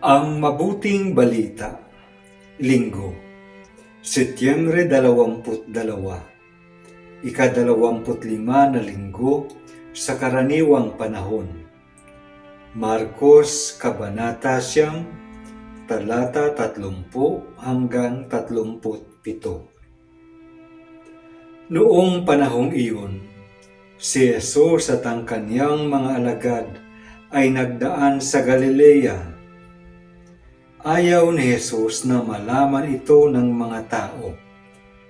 Ang mabuting balita, Linggo, Setyembre 22, ika-25 na linggo sa karaniwang panahon. Marcos Kabanata 9, talata 30 hanggang 37. Noong panahong iyon, si Jesus at ang kanyang mga alagad ay nagdaan sa Galilea. Ayaw ni Jesus na malaman ito ng mga tao,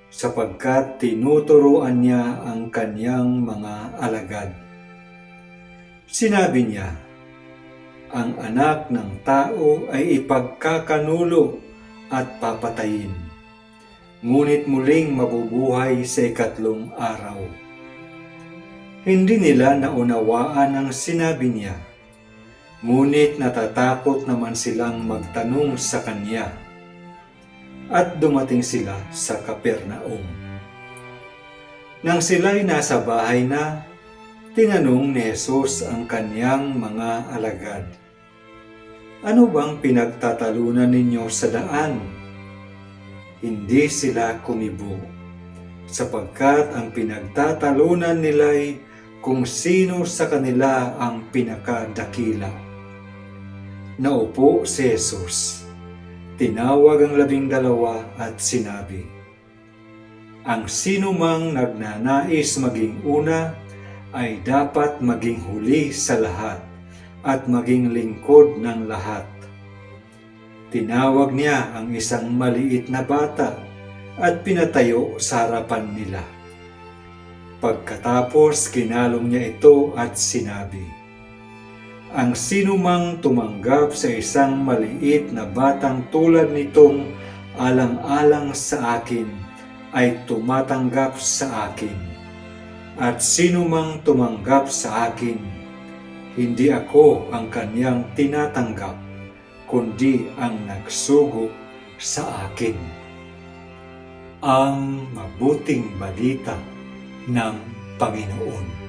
sapagkat tinuturuan niya ang kanyang mga alagad. Sinabi niya, ang anak ng tao ay ipagkakanulo at papatayin, ngunit muling mabubuhay sa ikatlong araw. Hindi nila naunawaan ang sinabi niya, ngunit natatakot naman silang magtanong sa kanya. At dumating sila sa Capernaum. Nang sila'y nasa bahay na, tinanong ni Jesus ang kanyang mga alagad, "Ano bang pinagtatalunan ninyo sa daan?" Hindi sila kumibo, sapagkat ang pinagtatalunan nila'y kung sino sa kanila ang pinakadakila. Naupo si Jesus, tinawag ang 12 at sinabi, ang sinumang nagnanais maging una ay dapat maging huli sa lahat at maging lingkod ng lahat. Tinawag niya ang isang maliit na bata at pinatayo sa harapan nila. Pagkatapos kinalong niya ito at sinabi, ang sinumang tumanggap sa isang maliit na batang tulad nitong alang-alang sa akin ay tumatanggap sa akin. At sinumang tumanggap sa akin, hindi ako ang kanyang tinatanggap, kundi ang nagsugo sa akin. Ang mabuting balita ng Panginoon.